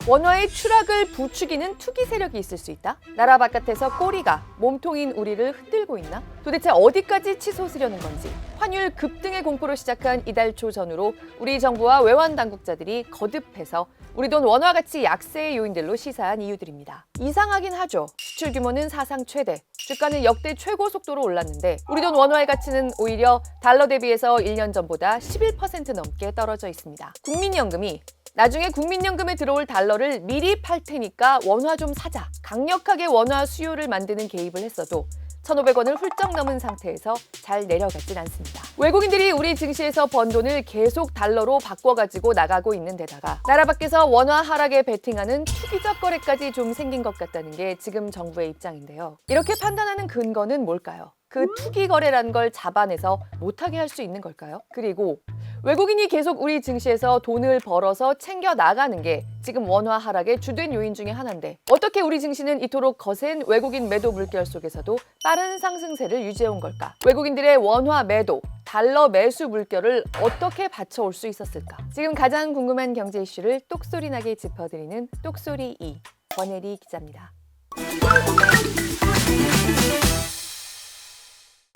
원화의 추락을 부추기는 투기 세력이 있을 수 있다? 나라 바깥에서 꼬리가 몸통인 우리를 흔들고 있나? 도대체 어디까지 치솟으려는 건지. 환율 급등의 공포로 시작한 이달 초 전후로 우리 정부와 외환 당국자들이 거듭해서 우리 돈 원화 가치 약세의 요인들로 시사한 이유들입니다. 이상하긴 하죠. 수출 규모는 사상 최대, 주가는 역대 최고 속도로 올랐는데 우리 돈 원화의 가치는 오히려 달러 대비해서 1년 전보다 11% 넘게 떨어져 있습니다. 국민연금이 나중에 국민연금에 들어올 달러를 미리 팔 테니까 원화 좀 사자, 강력하게 원화 수요를 만드는 개입을 했어도 1,500원을 훌쩍 넘은 상태에서 잘 내려가진 않습니다. 외국인들이 우리 증시에서 번 돈을 계속 달러로 바꿔가지고 나가고 있는 데다가 나라 밖에서 원화 하락에 베팅하는 투기적 거래까지 좀 생긴 것 같다는 게 지금 정부의 입장인데요. 이렇게 판단하는 근거는 뭘까요? 그 투기 거래라는 걸 잡아내서 못하게 할 수 있는 걸까요? 그리고 외국인이 계속 우리 증시에서 돈을 벌어서 챙겨 나가는 게 지금 원화 하락의 주된 요인 중에 하나인데 어떻게 우리 증시는 이토록 거센 외국인 매도 물결 속에서도 빠른 상승세를 유지해온 걸까? 외국인들의 원화 매도, 달러 매수 물결을 어떻게 받쳐올 수 있었을까? 지금 가장 궁금한 경제 이슈를 똑소리나게 짚어드리는 똑소리 2, 권혜리 기자입니다.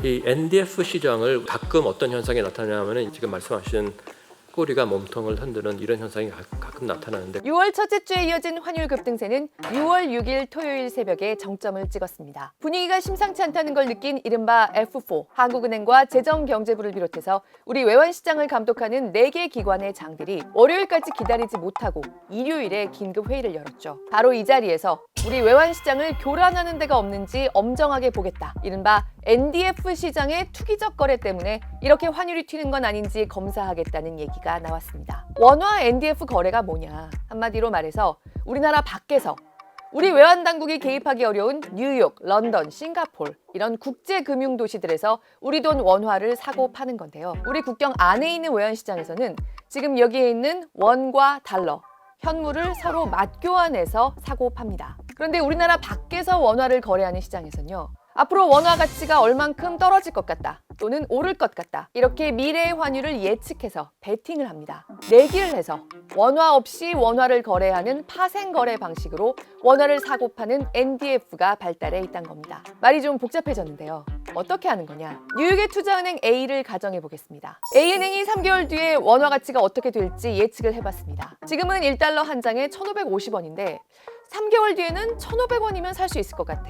이 NDF 시장을 가끔 어떤 현상이 나타나냐면 지금 말씀하신 꼬리가 몸통을 흔드는 이런 현상이 가끔 나타나는데 6월 첫째 주에 이어진 환율 급등세는 6월 6일 토요일 새벽에 정점을 찍었습니다. 분위기가 심상치 않다는 걸 느낀 이른바 F4, 한국은행과 재정경제부를 비롯해서 우리 외환시장을 감독하는 4개 기관의 장들이 월요일까지 기다리지 못하고 일요일에 긴급 회의를 열었죠. 바로 이 자리에서 우리 외환시장을 교란하는 데가 없는지 엄정하게 보겠다. 이른바 NDF 시장의 투기적 거래 때문에 이렇게 환율이 튀는 건 아닌지 검사하겠다는 얘기가 나왔습니다. 원화 NDF 거래가 뭐냐? 한마디로 말해서 우리나라 밖에서 우리 외환 당국이 개입하기 어려운 뉴욕, 런던, 싱가포르 이런 국제 금융 도시들에서 우리 돈 원화를 사고 파는 건데요. 우리 국경 안에 있는 외환 시장에서는 지금 여기에 있는 원과 달러, 현물을 서로 맞교환해서 사고 팝니다. 그런데 우리나라 밖에서 원화를 거래하는 시장에서는요. 앞으로 원화 가치가 얼만큼 떨어질 것 같다 또는 오를 것 같다 이렇게 미래의 환율을 예측해서 베팅을 합니다. 내기를 해서 원화 없이 원화를 거래하는 파생거래 방식으로 원화를 사고 파는 NDF가 발달해 있다는 겁니다. 말이 좀 복잡해졌는데요. 어떻게 하는 거냐? 뉴욕의 투자은행 A를 가정해 보겠습니다. A은행이 3개월 뒤에 원화 가치가 어떻게 될지 예측을 해봤습니다. 지금은 1달러 한 장에 1,550원인데 3개월 뒤에는 1,500원이면 살 수 있을 것 같아.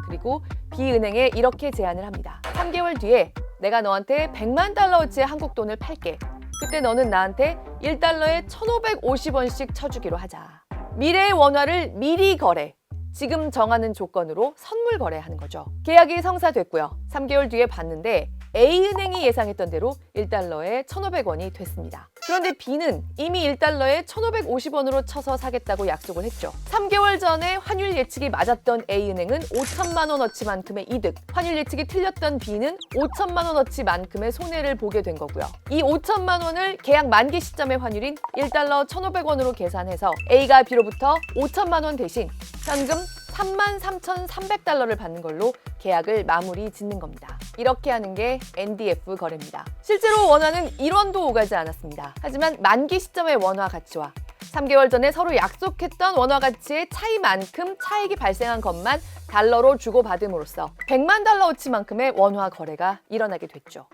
그리고 B은행에 이렇게 제안을 합니다. 3개월 뒤에 내가 너한테 100만 달러어치의 한국 돈을 팔게. 그때 너는 나한테 1달러에 1,550원씩 쳐주기로 하자. 미래의 원화를 미리 거래. 지금 정하는 조건으로 선물 거래하는 거죠. 계약이 성사됐고요. 3개월 뒤에 봤는데 A은행이 예상했던 대로 1달러에 1,500원이 됐습니다. 그런데 B는 이미 1달러에 1,550원으로 쳐서 사겠다고 약속을 했죠. 3개월 전에 환율 예측이 맞았던 A은행은 5천만 원어치만큼의 이득, 환율 예측이 틀렸던 B는 5천만 원어치만큼의 손해를 보게 된 거고요. 이 5천만 원을 계약 만기 시점의 환율인 1달러 1,500원으로 계산해서 A가 B로부터 5천만 원 대신 현금 33,300달러를 받는 걸로 계약을 마무리 짓는 겁니다. 이렇게 하는 게 NDF 거래입니다. 실제로 원화는 1원도 오가지 않았습니다. 하지만 만기 시점의 원화 가치와 3개월 전에 서로 약속했던 원화 가치의 차이만큼 차익이 발생한 것만 달러로 주고받음으로써 100만 달러어치만큼의 원화 거래가 일어나게 됐죠.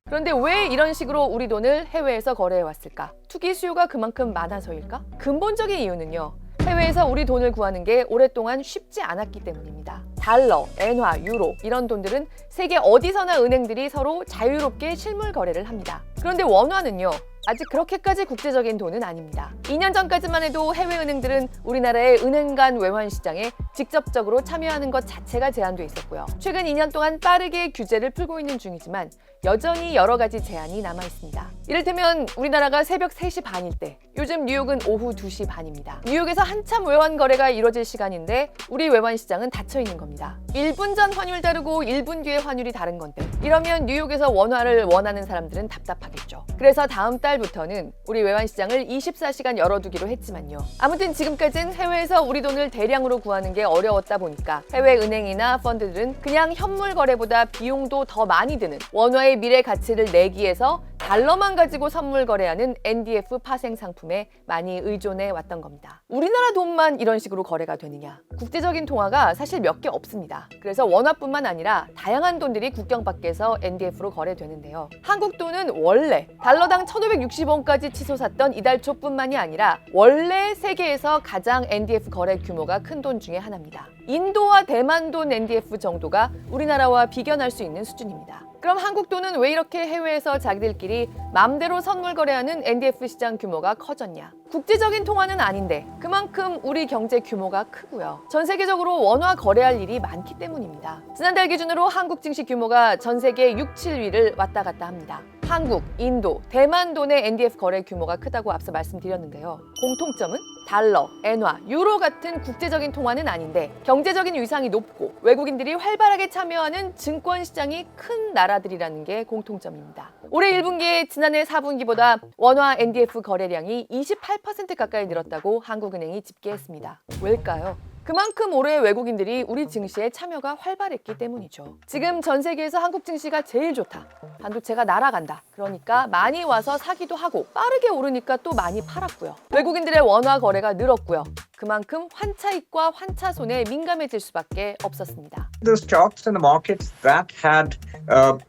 그런데 왜 이런 식으로 우리 돈을 해외에서 거래해왔을까? 투기 수요가 그만큼 많아서일까? 근본적인 이유는요. 해외에서 우리 돈을 구하는 게 오랫동안 쉽지 않았기 때문입니다. 달러, 엔화, 유로 이런 돈들은 세계 어디서나 은행들이 서로 자유롭게 실물 거래를 합니다. 그런데 원화는요. 아직 그렇게까지 국제적인 돈은 아닙니다. 2년 전까지만 해도 해외 은행들은 우리나라의 은행 간 외환 시장에 직접적으로 참여하는 것 자체가 제한돼 있었고요. 최근 2년 동안 빠르게 규제를 풀고 있는 중이지만 여전히 여러 가지 제한이 남아 있습니다. 이를테면 우리나라가 새벽 3시 반일 때 요즘 뉴욕은 오후 2시 반입니다. 뉴욕에서 한참 외환 거래가 이루어질 시간인데 우리 외환 시장은 닫혀 있는 겁니다. 1분 전 환율 다르고 1분 뒤에 환율이 다른 건데 이러면 뉴욕에서 원화를 원하는 사람들은 답답하겠죠. 그래서 다음 달부터는 우리 외환 시장을 24시간 열어두기로 했지만요. 아무튼 지금까지는 해외에서 우리 돈을 대량으로 구하는 게 어려웠다 보니까 해외 은행이나 펀드들은 그냥 현물 거래보다 비용도 더 많이 드는 원화의 미래 가치를 내기 위해서 달러만 가지고 선물 거래하는 NDF 파생 상품에 많이 의존해 왔던 겁니다. 우리나라 돈만 이런 식으로 거래가 되느냐? 국제적인 통화가 사실 몇 개 없습니다. 그래서 원화뿐만 아니라 다양한 돈들이 국경 밖에서 NDF로 거래되는데요. 한국 돈은 원래 달러당 1,560원까지 치솟았던 이달 초뿐만이 아니라 원래 세계에서 가장 NDF 거래 규모가 큰 돈 중에 하나입니다. 인도와 대만 돈 NDF 정도가 우리나라와 비견할 수 있는 수준입니다. 그럼 한국 돈은 왜 이렇게 해외에서 자기들끼리 맘대로 선물 거래하는 NDF 시장 규모가 커졌냐? 국제적인 통화는 아닌데 그만큼 우리 경제 규모가 크고요. 전 세계적으로 원화 거래할 일이 많기 때문입니다. 지난달 기준으로 한국 증시 규모가 전 세계 6, 7위를 왔다 갔다 합니다. 한국, 인도, 대만 돈의 NDF 거래 규모가 크다고 앞서 말씀드렸는데요. 공통점은 달러, 엔화, 유로 같은 국제적인 통화는 아닌데 경제적인 위상이 높고 외국인들이 활발하게 참여하는 증권 시장이 큰 나라들이라는 게 공통점입니다. 올해 1분기에 지난해 4분기보다 원화 NDF 거래량이 28% 가까이 늘었다고 한국은행이 집계했습니다. 왜일까요? 그만큼 올해 외국인들이 우리 증시에 참여가 활발했기 때문이죠. 지금 전 세계에서 한국 증시가 제일 좋다. 반도체가 날아간다. 그러니까 많이 와서 사기도 하고 빠르게 오르니까 또 많이 팔았고요. 외국인들의 원화 거래가 늘었고요. 그만큼 환차익과 환차손에 민감해질 수밖에 없었습니다. The stocks in the markets that had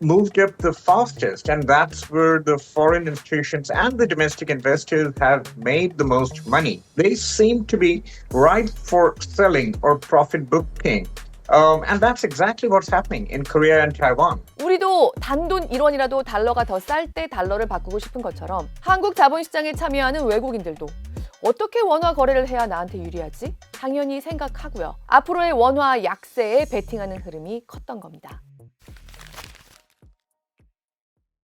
moved up the fastest, and that's where the foreign institutions and the domestic investors have made the most money. They seem to be ripe for selling or profit booking. And that's exactly what's happening in Korea and Taiwan. 우리도 단돈 1원이라도 달러가 더 쌀 때 달러를 바꾸고 싶은 것처럼 한국 자본시장에 참여하는 외국인들도 어떻게 원화 거래를 해야 나한테 유리하지? 당연히 생각하고요. 앞으로의 원화 약세에 베팅하는 흐름이 컸던 겁니다.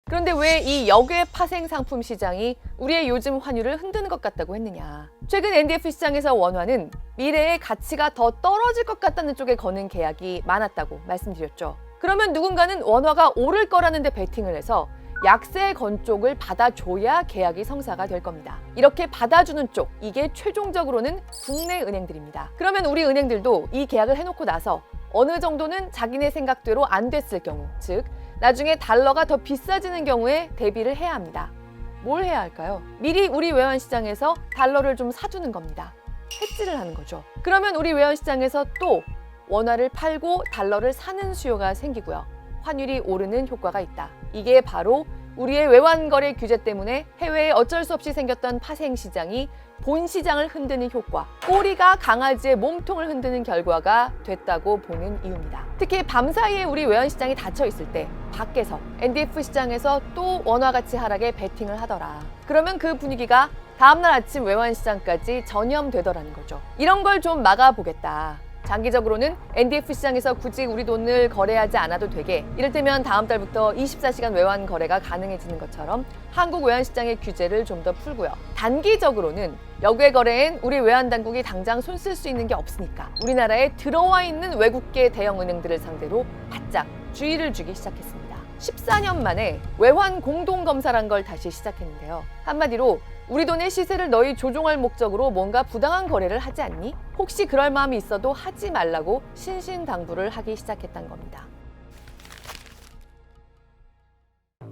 그런데 왜 이 역외 파생 상품 시장이 우리의 요즘 환율을 흔드는 것 같다고 했느냐? 최근 NDF 시장에서 원화는 미래의 가치가 더 떨어질 것 같다는 쪽에 거는 계약이 많았다고 말씀드렸죠. 그러면 누군가는 원화가 오를 거라는 데 베팅을 해서 약세에 건 쪽을 받아줘야 계약이 성사가 될 겁니다. 이렇게 받아주는 쪽, 이게 최종적으로는 국내 은행들입니다. 그러면 우리 은행들도 이 계약을 해놓고 나서 어느 정도는 자기네 생각대로 안 됐을 경우, 즉 나중에 달러가 더 비싸지는 경우에 대비를 해야 합니다. 뭘 해야 할까요? 미리 우리 외환시장에서 달러를 좀 사두는 겁니다. 해지를 하는 거죠. 그러면 우리 외환시장에서 또 원화를 팔고 달러를 사는 수요가 생기고요. 환율이 오르는 효과가 있다. 이게 바로 우리의 외환거래 규제 때문에 해외에 어쩔 수 없이 생겼던 파생시장이 본시장을 흔드는 효과, 꼬리가 강아지의 몸통을 흔드는 결과가 됐다고 보는 이유입니다. 특히 밤사이에 우리 외환시장이 닫혀있을 때 밖에서 NDF 시장에서 또 원화가치 하락에 베팅을 하더라. 그러면 그 분위기가 다음날 아침 외환시장까지 전염되더라는 거죠. 이런 걸 좀 막아보겠다. 장기적으로는 NDF 시장에서 굳이 우리 돈을 거래하지 않아도 되게 이를테면 다음 달부터 24시간 외환 거래가 가능해지는 것처럼 한국 외환시장의 규제를 좀 더 풀고요. 단기적으로는 역외 거래엔 우리 외환 당국이 당장 손 쓸 수 있는 게 없으니까 우리나라에 들어와 있는 외국계 대형 은행들을 상대로 바짝 주의를 주기 시작했습니다. 14년 만에 외환 공동검사란 걸 다시 시작했는데요. 한마디로 우리 돈의 시세를 너희 조종할 목적으로 뭔가 부당한 거래를 하지 않니? 혹시 그럴 마음이 있어도 하지 말라고 신신당부를 하기 시작했다는 겁니다.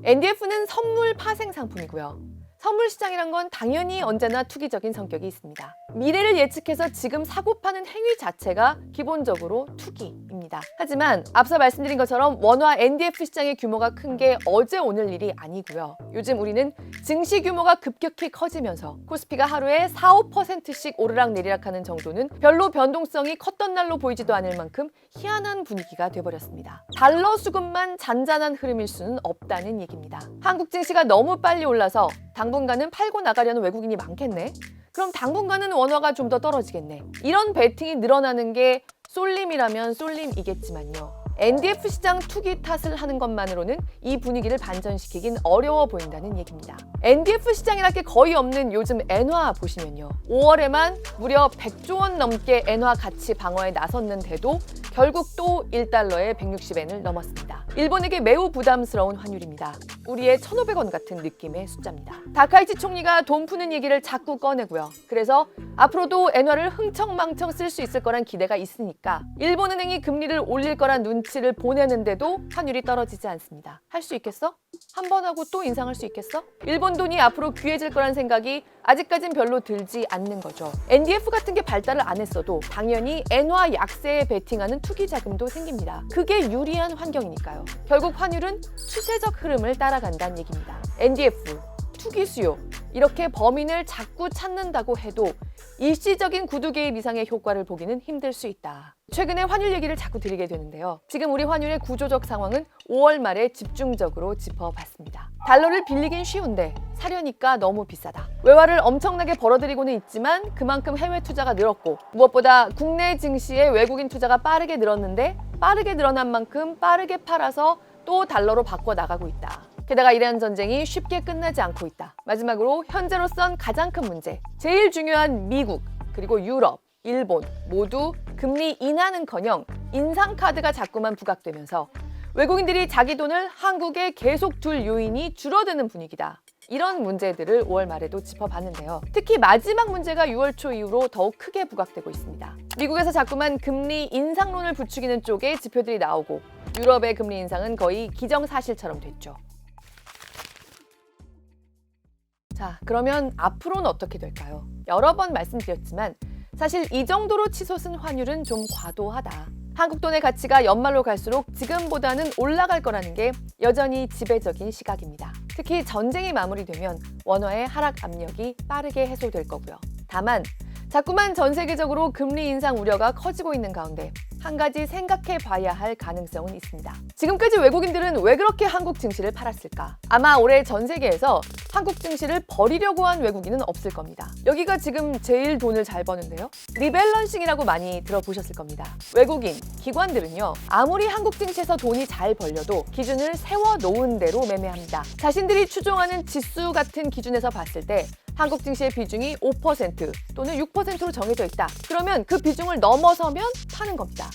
NDF는 선물 파생 상품이고요. 선물 시장이란 건 당연히 언제나 투기적인 성격이 있습니다. 미래를 예측해서 지금 사고 파는 행위 자체가 기본적으로 투기입니다. 하지만 앞서 말씀드린 것처럼 원화 NDF 시장의 규모가 큰 게 어제 오늘 일이 아니고요. 요즘 우리는 증시 규모가 급격히 커지면서 코스피가 하루에 4, 5%씩 오르락내리락하는 정도는 별로 변동성이 컸던 날로 보이지도 않을 만큼 희한한 분위기가 돼버렸습니다. 달러 수급만 잔잔한 흐름일 수는 없다는 얘기입니다. 한국 증시가 너무 빨리 올라서 당분간은 팔고 나가려는 외국인이 많겠네? 그럼 당분간은 원화가 좀 더 떨어지겠네. 이런 베팅이 늘어나는 게 쏠림이라면 쏠림이겠지만요. NDF 시장 투기 탓을 하는 것만으로는 이 분위기를 반전시키긴 어려워 보인다는 얘기입니다. NDF 시장이랄 게 거의 없는 요즘 엔화 보시면요. 5월에만 무려 100조 원 넘게 엔화 가치 방어에 나섰는데도 결국 또 1달러에 160엔을 넘었습니다. 일본에게 매우 부담스러운 환율입니다. 우리의 1,500원 같은 느낌의 숫자입니다. 다카이치 총리가 돈 푸는 얘기를 자꾸 꺼내고요. 그래서 앞으로도 엔화를 흥청망청 쓸 수 있을 거란 기대가 있으니까 일본은행이 금리를 올릴 거란 눈치를 보내는데도 환율이 떨어지지 않습니다. 할 수 있겠어? 한 번 하고 또 인상할 수 있겠어? 일본 돈이 앞으로 귀해질 거란 생각이 아직까진 별로 들지 않는 거죠. NDF 같은 게 발달을 안 했어도 당연히 엔화 약세에 베팅하는 투기 자금도 생깁니다. 그게 유리한 환경이니까요. 결국 환율은 추세적 흐름을 따라간다는 얘기입니다. NDF, 투기 수요, 이렇게 범인을 자꾸 찾는다고 해도 일시적인 구두 개입 이상의 효과를 보기는 힘들 수 있다. 최근에 환율 얘기를 자꾸 드리게 되는데요. 지금 우리 환율의 구조적 상황은 5월 말에 집중적으로 짚어봤습니다. 달러를 빌리긴 쉬운데 사려니까 너무 비싸다. 외화를 엄청나게 벌어들이고는 있지만 그만큼 해외 투자가 늘었고 무엇보다 국내 증시의 외국인 투자가 빠르게 늘었는데 빠르게 늘어난 만큼 빠르게 팔아서 또 달러로 바꿔 나가고 있다. 게다가 이란 전쟁이 쉽게 끝나지 않고 있다. 마지막으로 현재로선 가장 큰 문제, 제일 중요한 미국, 그리고 유럽, 일본 모두 금리 인하는커녕 인상 카드가 자꾸만 부각되면서 외국인들이 자기 돈을 한국에 계속 둘 요인이 줄어드는 분위기다. 이런 문제들을 5월 말에도 짚어봤는데요. 특히 마지막 문제가 6월 초 이후로 더욱 크게 부각되고 있습니다. 미국에서 자꾸만 금리 인상론을 부추기는 쪽의 지표들이 나오고 유럽의 금리 인상은 거의 기정사실처럼 됐죠. 자, 그러면 앞으로는 어떻게 될까요? 여러 번 말씀드렸지만 사실 이 정도로 치솟은 환율은 좀 과도하다. 한국 돈의 가치가 연말로 갈수록 지금보다는 올라갈 거라는 게 여전히 지배적인 시각입니다. 특히 전쟁이 마무리되면 원화의 하락 압력이 빠르게 해소될 거고요. 다만 자꾸만 전 세계적으로 금리 인상 우려가 커지고 있는 가운데 한 가지 생각해 봐야 할 가능성은 있습니다. 지금까지 외국인들은 왜 그렇게 한국 증시를 팔았을까? 아마 올해 전 세계에서 한국 증시를 버리려고 한 외국인은 없을 겁니다. 여기가 지금 제일 돈을 잘 버는데요. 리밸런싱이라고 많이 들어보셨을 겁니다. 외국인, 기관들은요. 아무리 한국 증시에서 돈이 잘 벌려도 기준을 세워놓은 대로 매매합니다. 자신들이 추종하는 지수 같은 기준에서 봤을 때 한국 증시의 비중이 5% 또는 6%로 정해져 있다. 그러면 그 비중을 넘어서면 파는 겁니다.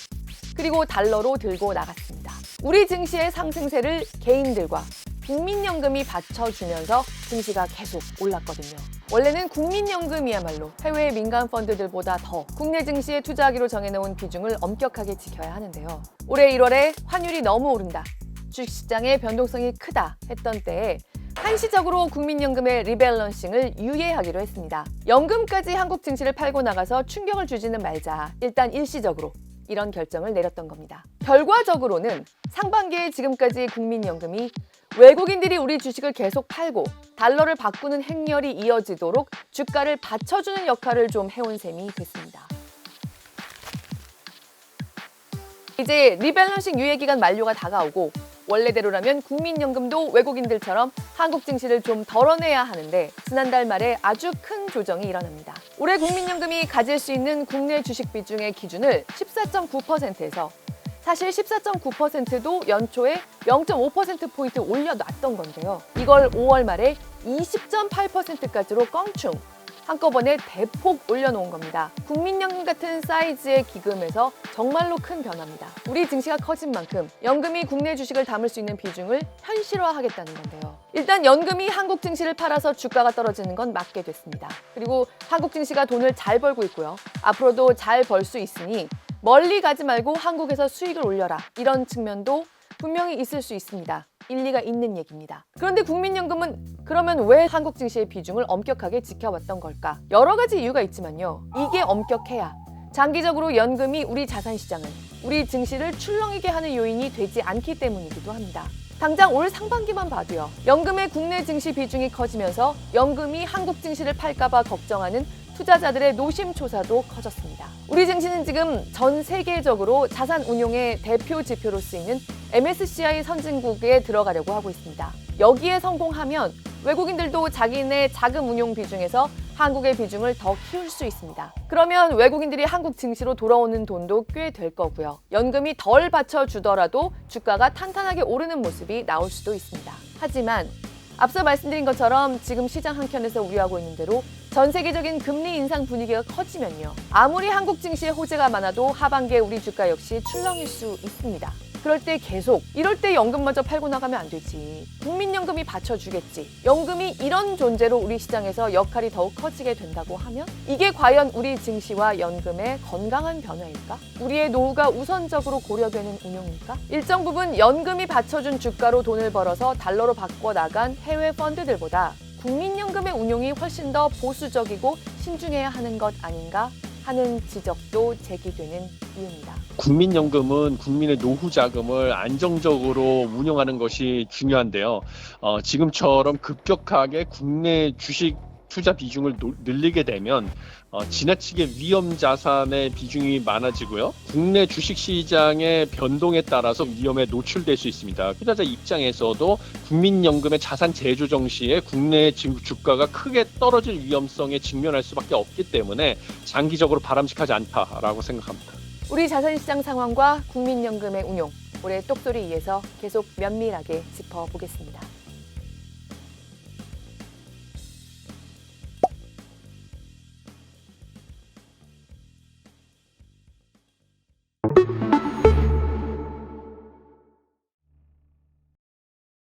그리고 달러로 들고 나갔습니다. 우리 증시의 상승세를 개인들과 국민연금이 받쳐주면서 증시가 계속 올랐거든요. 원래는 국민연금이야말로 해외 민간 펀드들보다 더 국내 증시에 투자하기로 정해놓은 비중을 엄격하게 지켜야 하는데요. 올해 1월에 환율이 너무 오른다, 주식시장의 변동성이 크다 했던 때에 한시적으로 국민연금의 리밸런싱을 유예하기로 했습니다. 연금까지 한국 증시를 팔고 나가서 충격을 주지는 말자, 일단 일시적으로 이런 결정을 내렸던 겁니다. 결과적으로는 상반기에 지금까지 국민연금이 외국인들이 우리 주식을 계속 팔고 달러를 바꾸는 행렬이 이어지도록 주가를 받쳐주는 역할을 좀 해온 셈이 됐습니다. 이제 리밸런싱 유예 기간 만료가 다가오고 원래대로라면 국민연금도 외국인들처럼 한국 증시를 좀 덜어내야 하는데 지난달 말에 아주 큰 조정이 일어납니다. 올해 국민연금이 가질 수 있는 국내 주식 비중의 기준을 14.9%에서 사실 14.9%도 연초에 0.5%포인트 올려놨던 건데요. 이걸 5월 말에 20.8%까지로 껑충 한꺼번에 대폭 올려놓은 겁니다. 국민연금 같은 사이즈의 기금에서 정말로 큰 변화입니다. 우리 증시가 커진 만큼 연금이 국내 주식을 담을 수 있는 비중을 현실화하겠다는 건데요. 일단 연금이 한국 증시를 팔아서 주가가 떨어지는 건 맞게 됐습니다. 그리고 한국 증시가 돈을 잘 벌고 있고요. 앞으로도 잘 벌 수 있으니 멀리 가지 말고 한국에서 수익을 올려라, 이런 측면도 분명히 있을 수 있습니다. 일리가 있는 얘기입니다. 그런데 국민연금은 그러면 왜 한국 증시의 비중을 엄격하게 지켜왔던 걸까? 여러 가지 이유가 있지만요. 이게 엄격해야 장기적으로 연금이 우리 자산시장을, 우리 증시를 출렁이게 하는 요인이 되지 않기 때문이기도 합니다. 당장 올 상반기만 봐도요. 연금의 국내 증시 비중이 커지면서 연금이 한국 증시를 팔까봐 걱정하는 투자자들의 노심초사도 커졌습니다. 우리 증시는 지금 전 세계적으로 자산 운용의 대표 지표로 쓰이는 MSCI 선진국에 들어가려고 하고 있습니다. 여기에 성공하면 외국인들도 자기네 자금 운용 비중에서 한국의 비중을 더 키울 수 있습니다. 그러면 외국인들이 한국 증시로 돌아오는 돈도 꽤 될 거고요. 연금이 덜 받쳐주더라도 주가가 탄탄하게 오르는 모습이 나올 수도 있습니다. 하지만 앞서 말씀드린 것처럼 지금 시장 한켠에서 우려하고 있는 대로 전 세계적인 금리 인상 분위기가 커지면요. 아무리 한국 증시에 호재가 많아도 하반기에 우리 주가 역시 출렁일 수 있습니다. 그럴 때 계속 이럴 때 연금마저 팔고 나가면 안 되지. 국민연금이 받쳐주겠지. 연금이 이런 존재로 우리 시장에서 역할이 더욱 커지게 된다고 하면 이게 과연 우리 증시와 연금의 건강한 변화일까? 우리의 노후가 우선적으로 고려되는 운용일까? 일정 부분 연금이 받쳐준 주가로 돈을 벌어서 달러로 바꿔 나간 해외 펀드들보다 국민연금의 운용이 훨씬 더 보수적이고 신중해야 하는 것 아닌가 하는 지적도 제기되는 이유입니다. 국민연금은 국민의 노후 자금을 안정적으로 운영하는 것이 중요한데요. 지금처럼 급격하게 국내 주식 투자 비중을 늘리게 되면 지나치게 위험 자산의 비중이 많아지고요. 국내 주식 시장의 변동에 따라서 위험에 노출될 수 있습니다. 투자자 입장에서도 국민연금의 자산 재조정 시에 국내 주가가 크게 떨어질 위험성에 직면할 수밖에 없기 때문에 장기적으로 바람직하지 않다라고 생각합니다. 우리 자산시장 상황과 국민연금의 운용, 올해 똑소리 2에서 계속 면밀하게 짚어보겠습니다.